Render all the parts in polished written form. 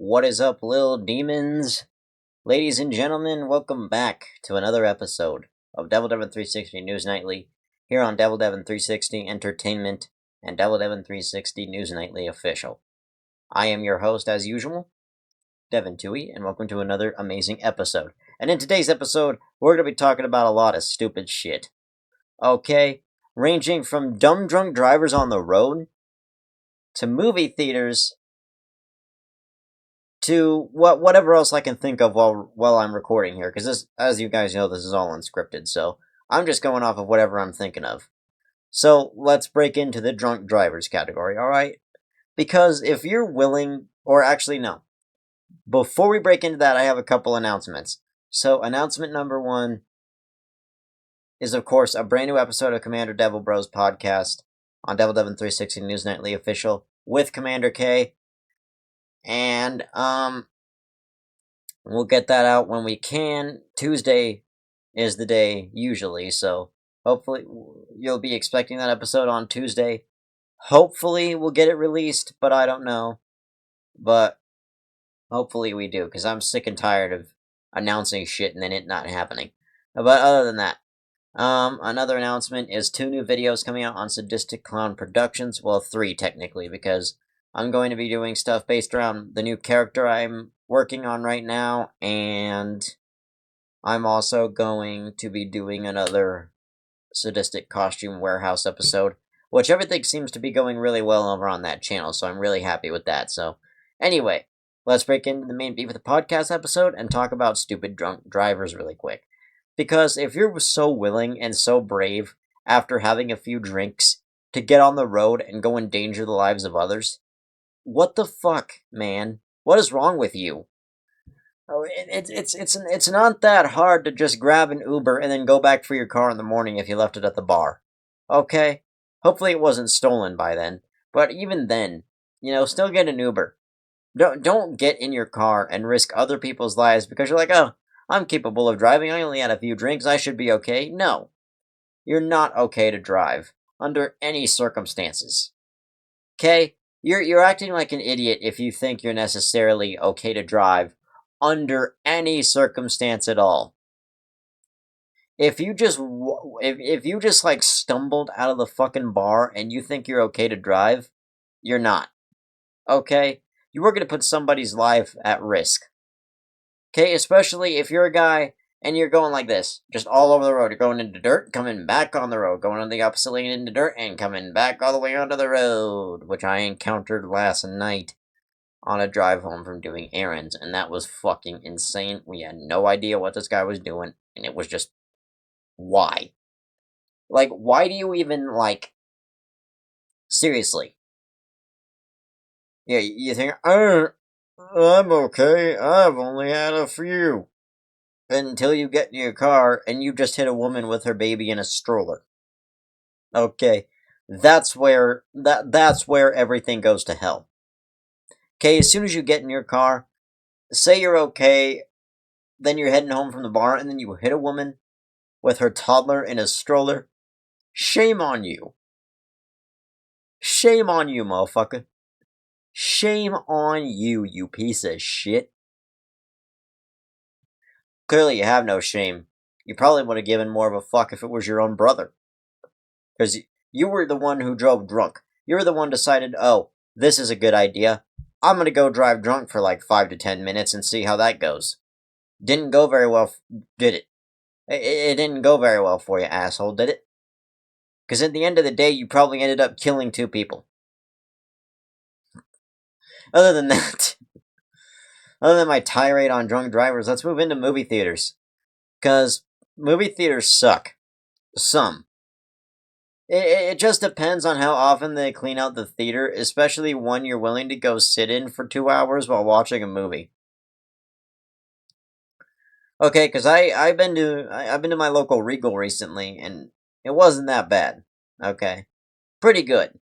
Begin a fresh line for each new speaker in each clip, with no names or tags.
What is up, little demons? Ladies and gentlemen, welcome back to another episode of DevilDevin360 News Nightly here on DevilDevin360 Entertainment and DevilDevin360 News Nightly Official. I am your host, as usual, Devin Toohey, and welcome to another amazing episode. And in today's episode, we're going to be talking about a lot of stupid shit. Okay? Ranging from dumb drunk drivers on the road to movie theaters to whatever else I can think of while I'm recording here, because this, as you guys know, this is all unscripted, so I'm just going off of whatever I'm thinking of. So let's break into the drunk drivers category, alright? Because if you're willing, or actually no, before we break into that, I have a couple announcements. So announcement number one is, of course, a brand new episode of Commander Devil Bros podcast on DevilDevin360 News Nightly Official with Commander K. And, we'll get that out when we can. Tuesday is the day, usually, so hopefully you'll be expecting that episode on Tuesday. Hopefully we'll get it released, but I don't know. But hopefully we do, because I'm sick and tired of announcing shit and then it not happening. But other than that, another announcement is 2 new videos coming out on Sadistic Clown Productions. Well, 3 technically, because I'm going to be doing stuff based around the new character I'm working on right now, and I'm also going to be doing another Sadistic Costume Warehouse episode, which everything seems to be going really well over on that channel, so I'm really happy with that. So, anyway, let's break into the main beat of the podcast episode and talk about stupid drunk drivers really quick. Because if you're so willing and so brave after having a few drinks to get on the road and go endanger the lives of others, what the fuck, man? What is wrong with you? Oh, it's not that hard to just grab an Uber and then go back for your car in the morning if you left it at the bar. Okay? Hopefully it wasn't stolen by then. But even then, still get an Uber. Don't get in your car and risk other people's lives because you're like, oh, I'm capable of driving, I only had a few drinks, I should be okay. No. You're not okay to drive. Under any circumstances. Okay? You're acting like an idiot if you think you're necessarily okay to drive under any circumstance at all. If you just like stumbled out of the fucking bar and you think you're okay to drive, you're not. Okay? You are going to put somebody's life at risk. Okay? Especially if you're a guy and you're going like this, just all over the road. You're going into dirt, coming back on the road, going on the opposite lane into dirt, and coming back all the way onto the road, which I encountered last night on a drive home from doing errands, and that was fucking insane. We had no idea what this guy was doing, and it was just, why? Like, why do you even, seriously? Yeah, you think, I'm okay, I've only had a few. Until you get in your car and you just hit a woman with her baby in a stroller. Okay, that's where everything goes to hell. Okay, as soon as you get in your car, say you're okay, then you're heading home from the bar, and then you hit a woman with her toddler in a stroller. Shame on you. Shame on you, motherfucker. Shame on you, you piece of shit. Clearly you have no shame. You probably would have given more of a fuck if it was your own brother. Because you were the one who drove drunk. You were the one who decided, oh, this is a good idea. I'm going to go drive drunk for like 5 to 10 minutes and see how that goes. Didn't go very well, did it? It didn't go very well for you, asshole, did it? Because at the end of the day, you probably ended up killing 2 people. Other than that, other than my tirade on drunk drivers, let's move into movie theaters. Because movie theaters suck. Some. It just depends on how often they clean out the theater, especially one you're willing to go sit in for 2 hours while watching a movie. Okay, because I've been to my local Regal recently, and it wasn't that bad. Okay, pretty good.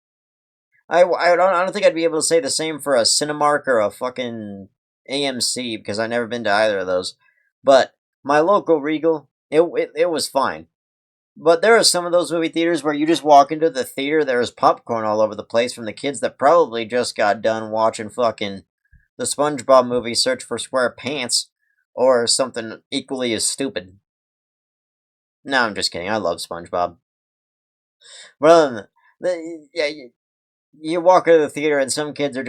I don't think I'd be able to say the same for a Cinemark or a fucking AMC because I've never been to either of those. But my local Regal, it was fine. But there are some of those movie theaters where you just walk into the theater, there's popcorn all over the place from the kids that probably just got done watching fucking the SpongeBob movie Search for Square Pants, or something equally as stupid. No, I'm just kidding. I love SpongeBob. Well, yeah, you walk into the theater and some kids are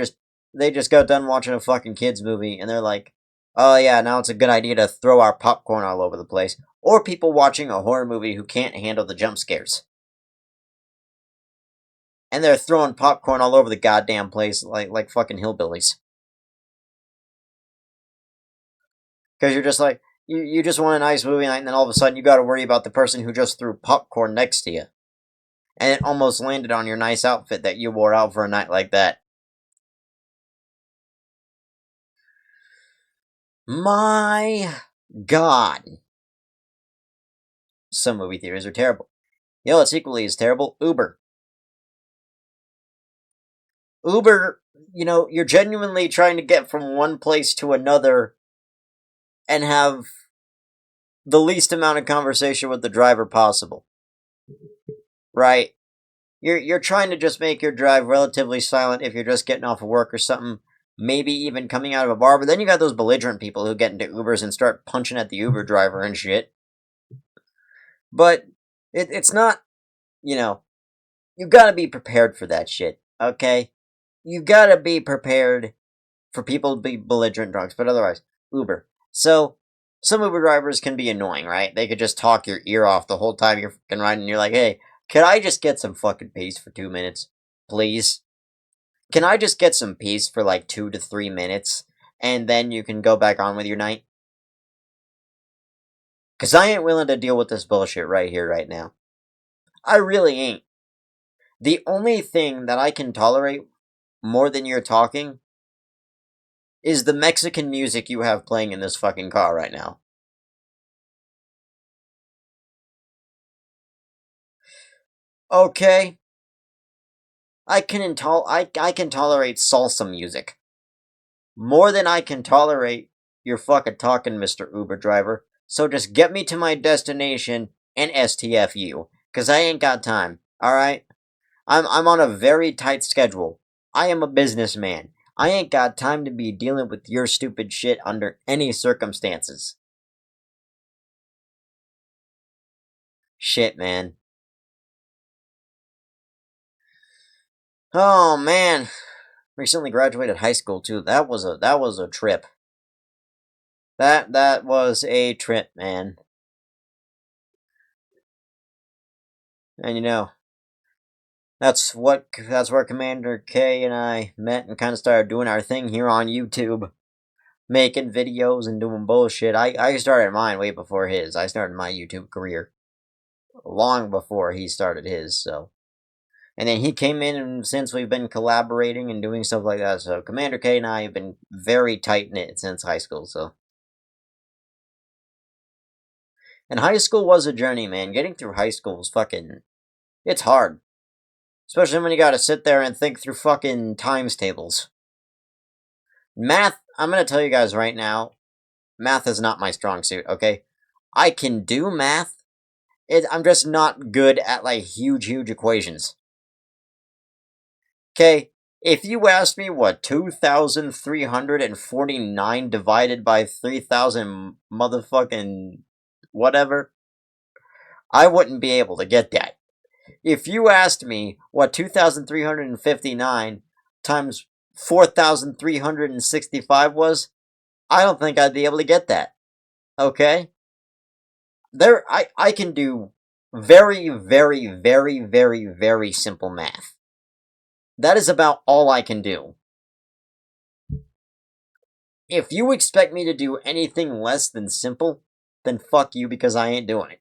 they just got done watching a fucking kids movie and they're like, oh yeah, now it's a good idea to throw our popcorn all over the place. Or people watching a horror movie who can't handle the jump scares. And they're throwing popcorn all over the goddamn place like fucking hillbillies. Because you're just like, you just want a nice movie night and then all of a sudden you gotta worry about the person who just threw popcorn next to you. And it almost landed on your nice outfit that you wore out for a night like that. My God. Some movie theaters are terrible. You know what's equally as terrible? Uber. Uber, you're genuinely trying to get from one place to another and have the least amount of conversation with the driver possible. Right? You're trying to just make your drive relatively silent if you're just getting off of work or something, maybe even coming out of a bar, but then you got those belligerent people who get into Ubers and start punching at the Uber driver and shit. But it's not, you gotta be prepared for that shit, okay? You gotta be prepared for people to be belligerent drunks, but otherwise, Uber. So, some Uber drivers can be annoying, right? They could just talk your ear off the whole time you're fucking riding, and you're like, hey, can I just get some fucking peace for 2 minutes? Please? Can I just get some peace for like 2 to 3 minutes, and then you can go back on with your night? Because I ain't willing to deal with this bullshit right here, right now. I really ain't. The only thing that I can tolerate more than your talking is the Mexican music you have playing in this fucking car right now. Okay. I can tolerate salsa music. More than I can tolerate your fucking talking, Mr. Uber driver. So just get me to my destination and STFU. Cause I ain't got time. Alright? I'm on a very tight schedule. I am a businessman. I ain't got time to be dealing with your stupid shit under any circumstances. Shit, man. Oh man. Recently graduated high school too. That was a trip. That was a trip, man. And that's where Commander K and I met and kind of started doing our thing here on YouTube. Making videos and doing bullshit. I started mine way before his. I started my YouTube career long before he started his, so. And then he came in, and since we've been collaborating and doing stuff like that, so Commander K and I have been very tight-knit since high school, so. And high school was a journey, man. Getting through high school was it's hard. Especially when you gotta sit there and think through fucking times tables. Math, I'm gonna tell you guys right now, math is not my strong suit, okay? I can do math, I'm just not good at, like, huge equations. Okay, if you ask me what 2,349 divided by 3,000 motherfucking whatever, I wouldn't be able to get that. If you asked me what 2,359 times 4,365 was, I don't think I'd be able to get that. Okay? I can do very, very, very, very, very simple math. That is about all I can do. If you expect me to do anything less than simple, then fuck you because I ain't doing it.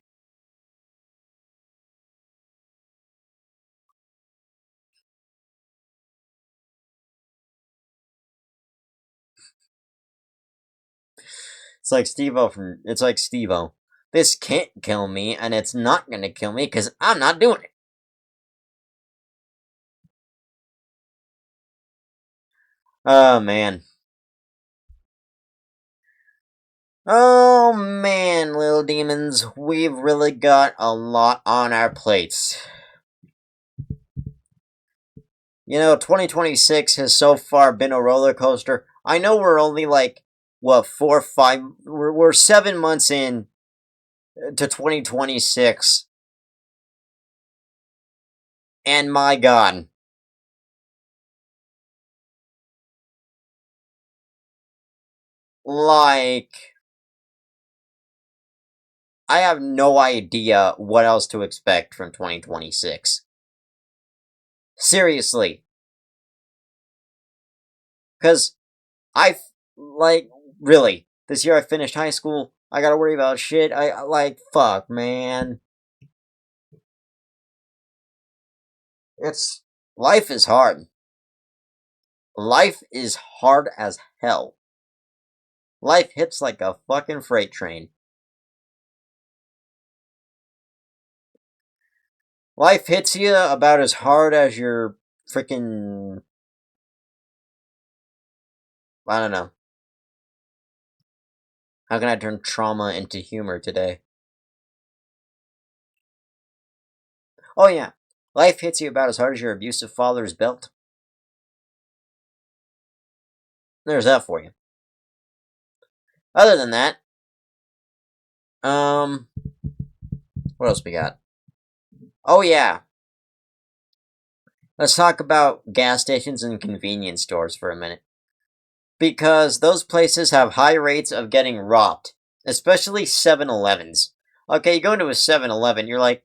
It's like Steve-O. This can't kill me, and it's not gonna kill me because I'm not doing it. Oh, man. Oh, man, little demons. We've really got a lot on our plates. 2026 has so far been a roller coaster. I know we're only like, what, 4 or 5, we're 7 months in to 2026, and my god, like, I have no idea what else to expect from 2026. Seriously. Because I, like, really, this year I finished high school, I gotta worry about shit, like, fuck, man. It's, life is hard. Life is hard as hell. Life hits like a fucking freight train. Life hits you about as hard as your freaking. I don't know. How can I turn trauma into humor today? Oh, yeah. Life hits you about as hard as your abusive father's belt. There's that for you. Other than that, what else we got? Oh, yeah. Let's talk about gas stations and convenience stores for a minute. Because those places have high rates of getting robbed, especially 7-Elevens. Okay, you go into a 7-Eleven, you're like,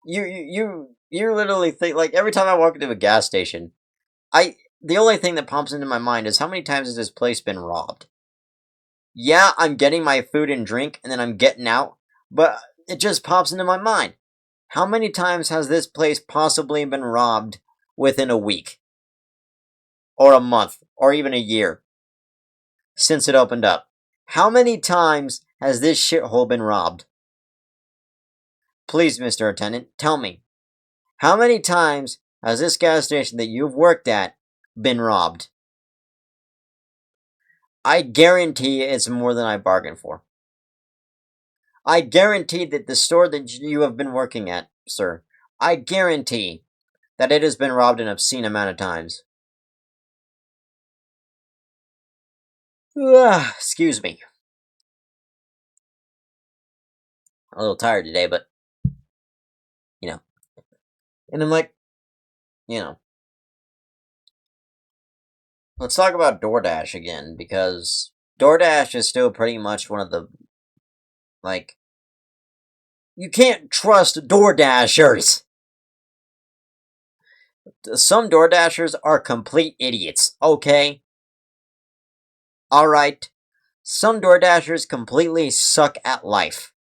you literally think, like, every time I walk into a gas station, the only thing that pops into my mind is how many times has this place been robbed? Yeah, I'm getting my food and drink, and then I'm getting out, but it just pops into my mind. How many times has this place possibly been robbed within a week? Or a month? Or even a year? Since it opened up? How many times has this shithole been robbed? Please, Mr. Attendant, tell me. How many times has this gas station that you've worked at been robbed? I guarantee it's more than I bargained for. I guarantee that the store that you have been working at, sir, I guarantee that it has been robbed an obscene amount of times. Excuse me. I'm a little tired today, but, you know. And I'm like, you know. Let's talk about DoorDash again, because DoorDash is still pretty much one of the, like, you can't trust DoorDashers! Some DoorDashers are complete idiots, okay? Alright. Some DoorDashers completely suck at life.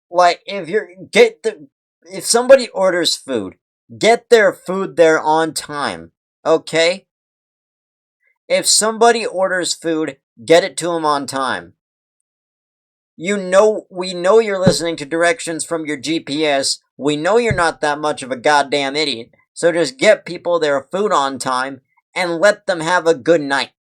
Like, if somebody orders food, get their food there on time, okay? If somebody orders food, get it to them on time. We know you're listening to directions from your GPS. We know you're not that much of a goddamn idiot. So just get people their food on time and let them have a good night.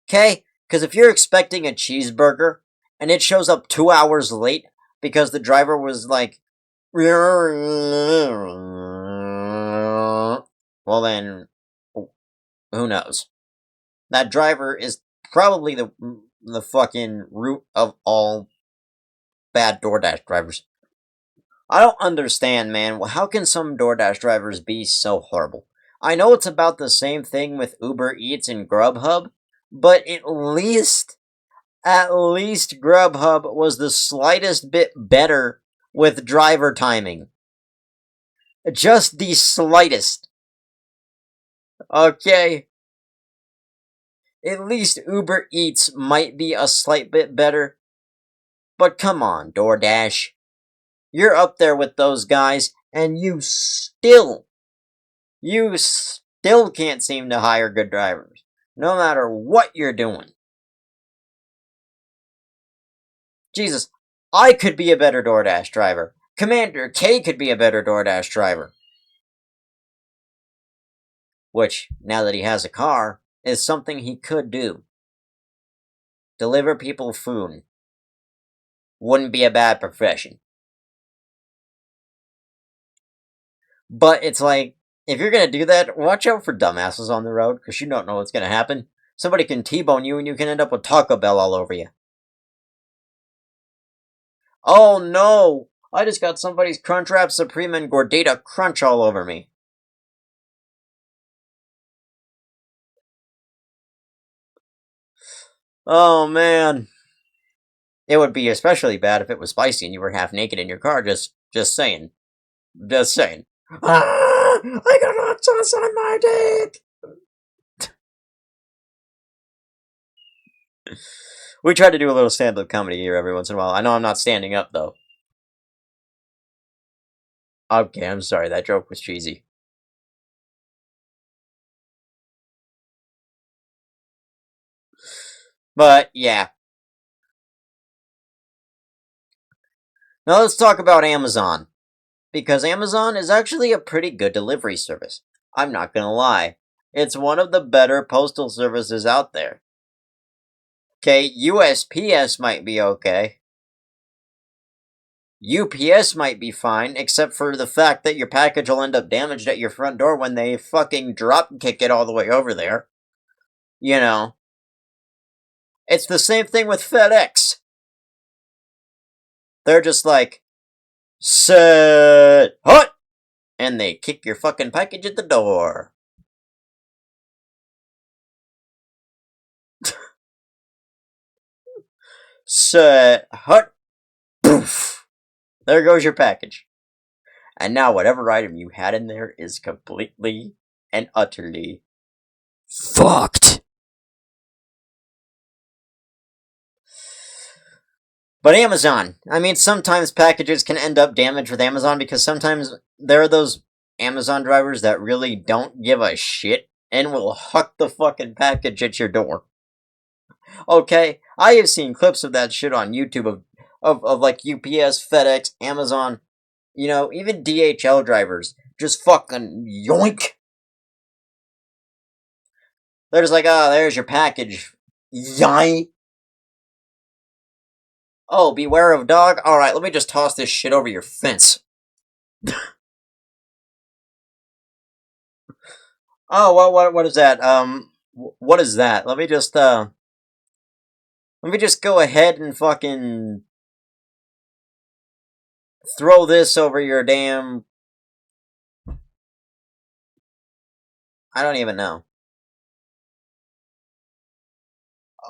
Okay? Because if you're expecting a cheeseburger and it shows up 2 hours late because the driver was like, well then, who knows? That driver is probably the fucking root of all bad DoorDash drivers. I don't understand, man. How can some DoorDash drivers be so horrible? I know it's about the same thing with Uber Eats and Grubhub, but at least Grubhub was the slightest bit better with driver timing. Just the slightest. Okay? At least Uber Eats might be a slight bit better. But come on, DoorDash. You're up there with those guys, and you still can't seem to hire good drivers, no matter what you're doing. Jesus, I could be a better DoorDash driver. Commander K could be a better DoorDash driver. Which, now that he has a car, is something he could do. Deliver people food. Wouldn't be a bad profession. But it's like, if you're gonna do that, watch out for dumbasses on the road, because you don't know what's gonna happen. Somebody can T-bone you and you can end up with Taco Bell all over you. Oh no! I just got somebody's Crunchwrap Supreme and Gordita Crunch all over me. Oh man. It would be especially bad if it was spicy and you were half naked in your car, just saying. Just saying. Ah! I got hot sauce on my dick! We try to do a little stand-up comedy here every once in a while. I know I'm not standing up, though. Okay, I'm sorry, that joke was cheesy. But, yeah. Now let's talk about Amazon. Because Amazon is actually a pretty good delivery service. I'm not gonna lie. It's one of the better postal services out there. Okay, USPS might be okay. UPS might be fine, except for the fact that your package will end up damaged at your front door when they fucking drop kick it all the way over there. You know. It's the same thing with FedEx. They're just like, set hut! And they kick your fucking package at the door. Set hut! Poof! There goes your package. And now whatever item you had in there is completely and utterly fucked. But Amazon, I mean, sometimes packages can end up damaged with Amazon because sometimes there are those Amazon drivers that really don't give a shit and will huck the fucking package at your door. Okay, I have seen clips of that shit on YouTube of like UPS, FedEx, Amazon, you know, even DHL drivers just fucking yoink. They're just like, oh, there's your package. Yoink. Oh, beware of dog? Alright, let me just toss this shit over your fence. Oh, what is that? What is that? Let me just go ahead and fucking throw this over your damn... I don't even know.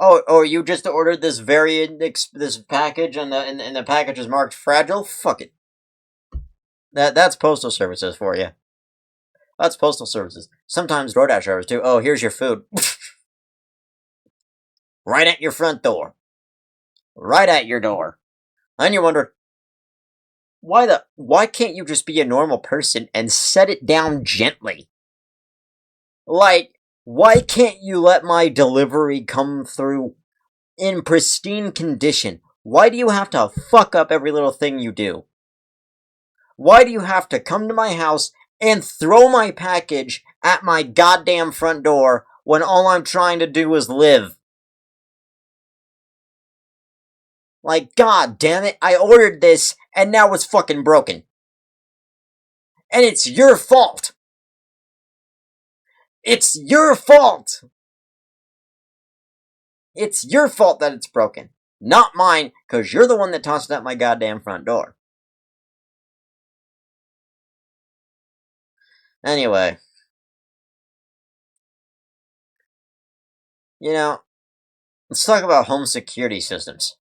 Oh, you just ordered this this package and the package is marked fragile? Fuck it. That's postal services for you. That's postal services. Sometimes DoorDash drivers too. Oh, here's your food. Right at your front door. Right at your door. And you wonder, why can't you just be a normal person and set it down gently? Like, why can't you let my delivery come through in pristine condition? Why do you have to fuck up every little thing you do? Why do you have to come to my house and throw my package at my goddamn front door when all I'm trying to do is live? Like, god damn it, I ordered this and now it's fucking broken. And it's your fault. It's your fault. It's your fault that it's broken. Not mine, because you're the one that tossed it at my goddamn front door. Anyway. You know, let's talk about home security systems.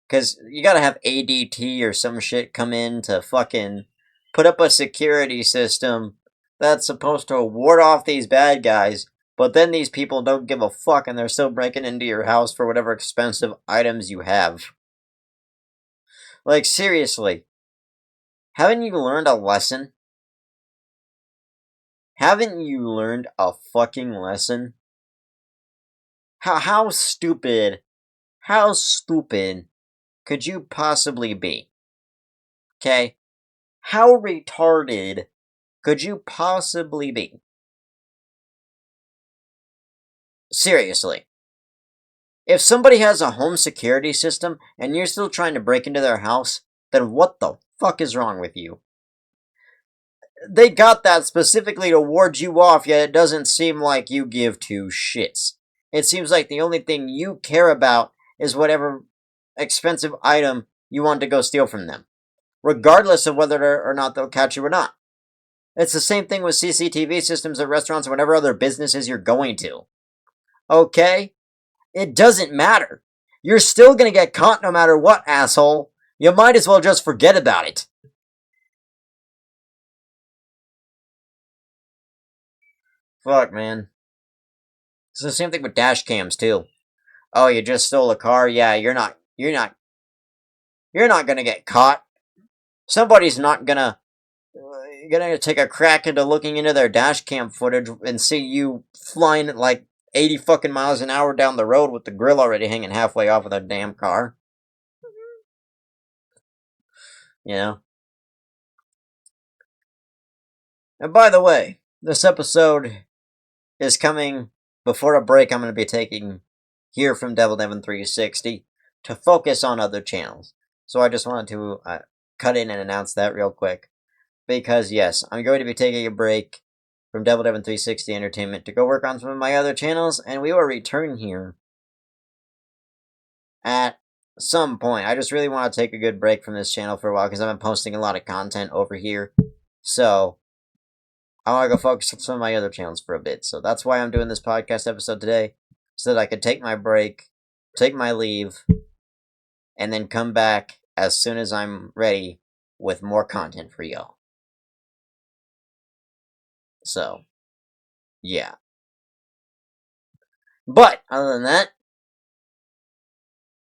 Because you gotta have ADT or some shit come in to fucking put up a security system that's supposed to ward off these bad guys, but then these people don't give a fuck and they're still breaking into your house for whatever expensive items you have. Like, seriously. Haven't you learned a lesson? Haven't you learned a fucking lesson? How stupid could you possibly be? Okay? How retarded could you possibly be? Seriously. If somebody has a home security system and you're still trying to break into their house, then what the fuck is wrong with you? They got that specifically to ward you off, yet it doesn't seem like you give two shits. It seems like the only thing you care about is whatever expensive item you want to go steal from them, regardless of whether or not they'll catch you or not. It's the same thing with CCTV systems at restaurants or whatever other businesses you're going to. Okay? It doesn't matter. You're still gonna get caught no matter what, asshole. You might as well just forget about it. Fuck, man. It's the same thing with dash cams, too. Oh, you just stole a car? Yeah, you're not gonna get caught. Somebody's not gonna take a crack into looking into their dash cam footage and see you flying at like 80 fucking miles an hour down the road with the grill already hanging halfway off of that damn car. You know? And by the way, this episode is coming before a break I'm going to be taking here from DEVILDEVYN360 to focus on other channels. So I just wanted to cut in and announce that real quick. Because yes, I'm going to be taking a break from DEVILDEVYN360 Entertainment to go work on some of my other channels, and we will return here at some point. I just really want to take a good break from this channel for a while because I've been posting a lot of content over here. So I want to go focus on some of my other channels for a bit. So that's why I'm doing this podcast episode today, so that I could take my break, take my leave, and then come back as soon as I'm ready with more content for y'all. So, yeah. But other than that,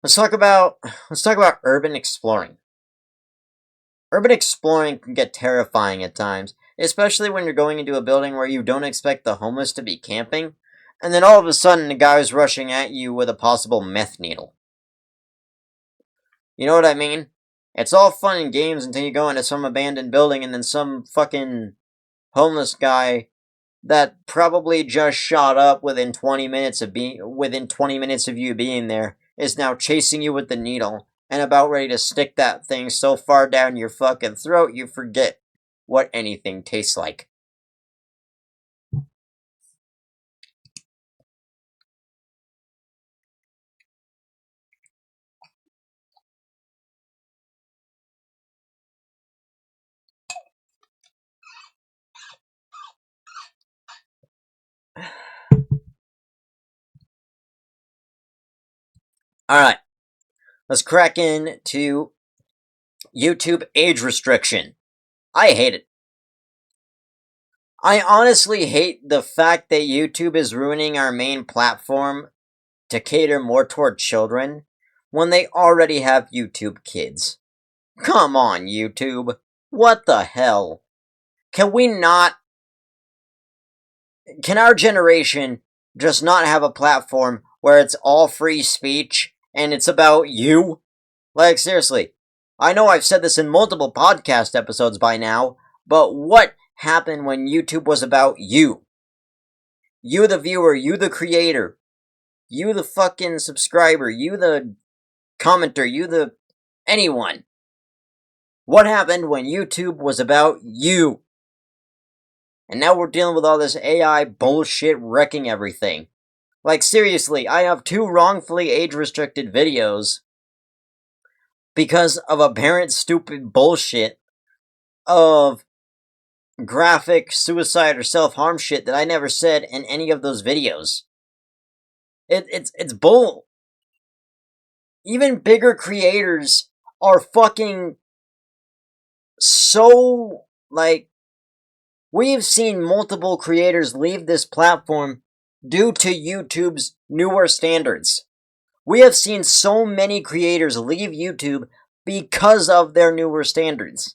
let's talk about urban exploring. Urban exploring can get terrifying at times, especially when you're going into a building where you don't expect the homeless to be camping, and then all of a sudden the guy's rushing at you with a possible meth needle. You know what I mean? It's all fun and games until you go into some abandoned building and then some fucking homeless guy that probably just shot up within 20 minutes of you being there is now chasing you with the needle and about ready to stick that thing so far down your fucking throat you forget what anything tastes like. Alright, let's crack into YouTube age restriction. I hate it. I honestly hate the fact that YouTube is ruining our main platform to cater more toward children when they already have YouTube Kids. Come on, YouTube. What the hell? Can our generation just not have a platform where it's all free speech and it's about you? Like, seriously. I know I've said this in multiple podcast episodes by now, but what happened when YouTube was about you? You the viewer, you the creator, you the fucking subscriber, you the commenter, you the anyone. What happened when YouTube was about you? And now we're dealing with all this AI bullshit wrecking everything. Like, seriously, I have 2 wrongfully age-restricted videos because of apparent stupid bullshit of graphic suicide or self-harm shit that I never said in any of those videos. It's bull. Even bigger creators are fucking so, like, we've seen multiple creators leave this platform due to YouTube's newer standards. We have seen so many creators leave YouTube because of their newer standards.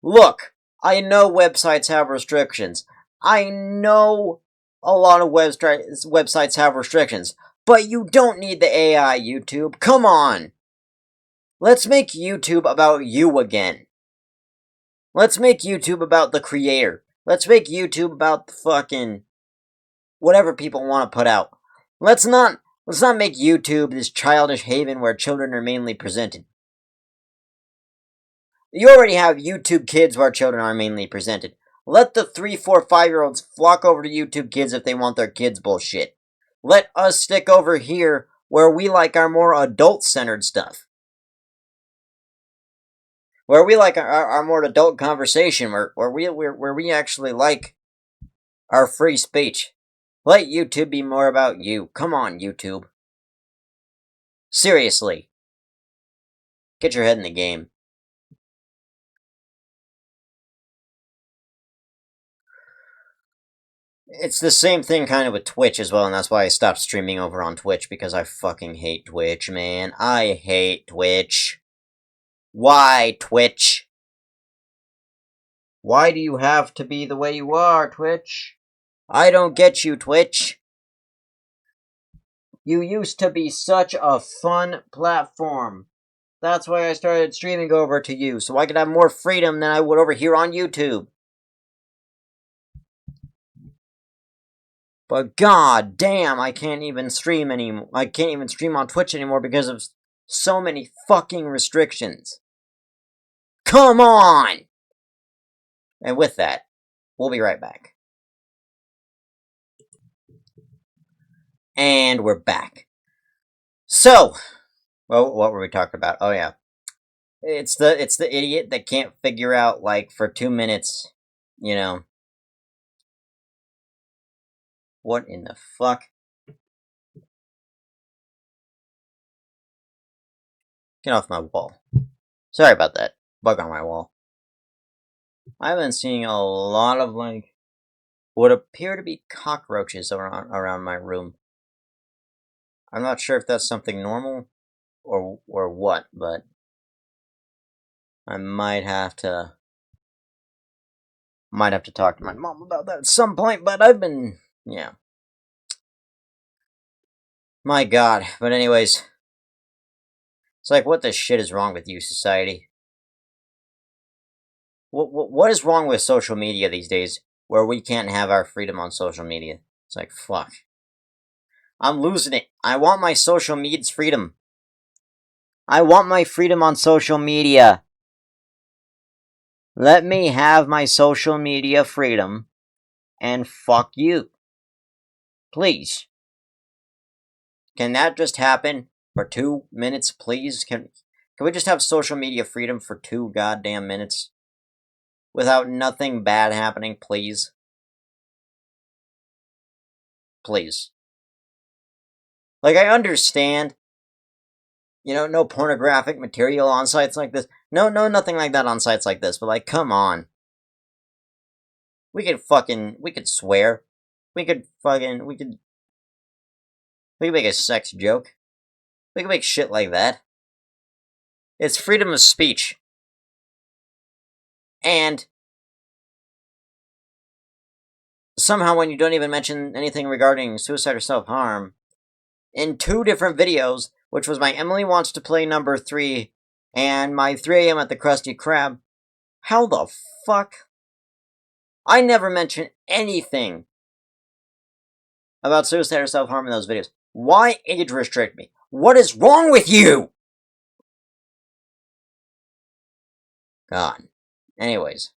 Look, I know websites have restrictions. I know a lot of websites have restrictions. But you don't need the AI, YouTube. Come on! Let's make YouTube about you again. Let's make YouTube about the creator. Let's make YouTube about the fucking whatever people want to put out. Let's not make YouTube this childish haven where children are mainly presented. You already have YouTube Kids where children are mainly presented. Let the 3, 4, 5-year-olds flock over to YouTube Kids if they want their kids bullshit. Let us stick over here where we like our more adult-centered stuff. Where we like our more adult conversation, where we actually like our free speech. Let YouTube be more about you. Come on, YouTube. Seriously. Get your head in the game. It's the same thing kind of with Twitch as well, and that's why I stopped streaming over on Twitch, because I fucking hate Twitch, man. I hate Twitch. Why, Twitch? Why do you have to be the way you are, Twitch? I don't get you, Twitch. You used to be such a fun platform. That's why I started streaming over to you, so I could have more freedom than I would over here on YouTube. But god damn, I can't even stream anymore. I can't even stream on Twitch anymore because of so many fucking restrictions. Come on! And with that, we'll be right back. And we're back. So, well, what were we talking about? Oh yeah. It's the idiot that can't figure out, like, for 2 minutes, you know. What in the fuck? Get off my wall. Sorry about that. Bug on my wall. I've been seeing a lot of, like, what appear to be cockroaches around my room. I'm not sure if that's something normal or what, but I might have to talk to my mom about that at some point, but I've been, yeah. My god. But anyways, it's like, what the shit is wrong with you, society? What is wrong with social media these days, where we can't have our freedom on social media? It's like, fuck. I'm losing it. I want my social media's freedom. I want my freedom on social media. Let me have my social media freedom, and fuck you. Please. Can that just happen for 2 minutes, please? Can we just have social media freedom for 2 goddamn minutes? Without nothing bad happening, please? Please. Like, I understand, you know, no pornographic material on sites like this. No, nothing like that on sites like this, but, like, come on. We could swear. We could make a sex joke. We could make shit like that. It's freedom of speech. And somehow, when you don't even mention anything regarding suicide or self-harm, in 2 different videos, which was my Emily Wants to Play number 3 and my 3 a.m. at the Krusty Krab, how the fuck? I never mentioned anything about suicide or self-harm in those videos. Why age restrict me? What is wrong with you? God. Anyways.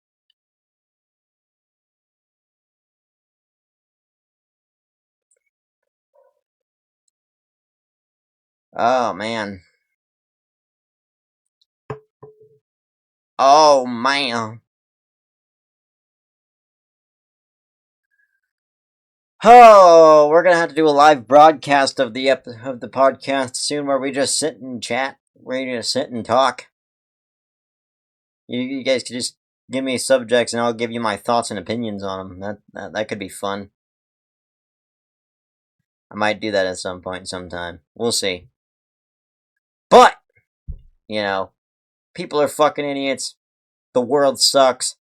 Oh, man. Oh, man. Oh, we're gonna have to do a live broadcast of the podcast soon, where we just sit and chat. We're gonna sit and talk. You guys could just give me subjects, and I'll give you my thoughts and opinions on them. That could be fun. I might do that at some point, sometime. We'll see. But you know, people are fucking idiots. The world sucks.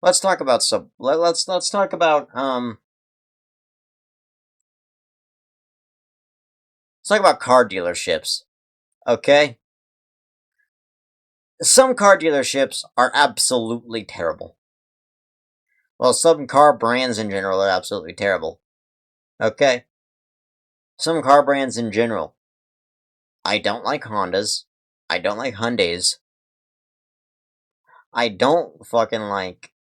Let's talk about let's talk about let's talk about car dealerships. Okay? Some car dealerships are absolutely terrible. Well, some car brands in general are absolutely terrible. Okay? Some car brands in general. I don't like Hondas. I don't like Hyundais. I don't fucking like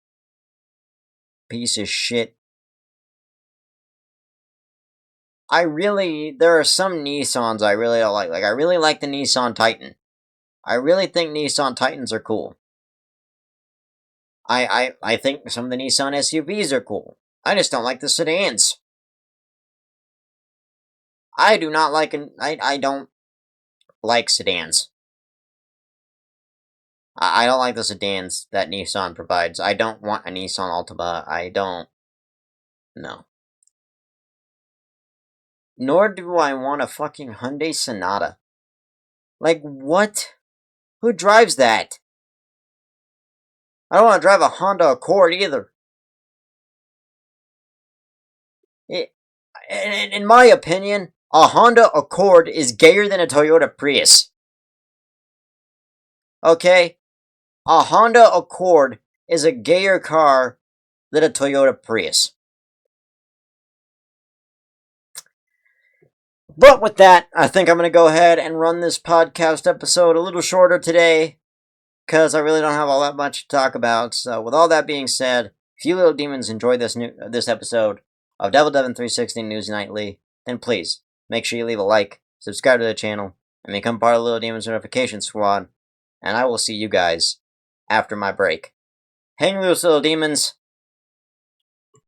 piece of shit. There are some Nissans I really don't like. Like, I really like the Nissan Titan. I really think Nissan Titans are cool. I think some of the Nissan SUVs are cool. I just don't like the sedans. I do not like I don't like sedans. I don't like the sedans that Nissan provides. I don't want a Nissan Altima. I don't. No. Nor do I want a fucking Hyundai Sonata. Like, what? Who drives that? I don't want to drive a Honda Accord either. In my opinion, a Honda Accord is gayer than a Toyota Prius. Okay? A Honda Accord is a gayer car than a Toyota Prius. But with that, I think I'm going to go ahead and run this podcast episode a little shorter today, because I really don't have all that much to talk about. So with all that being said, if you little demons enjoyed this episode of DevilDevin360 News Nightly, then please make sure you leave a like, subscribe to the channel, and become part of the Little Demons Notification Squad. And I will see you guys after my break. Hang loose, little demons.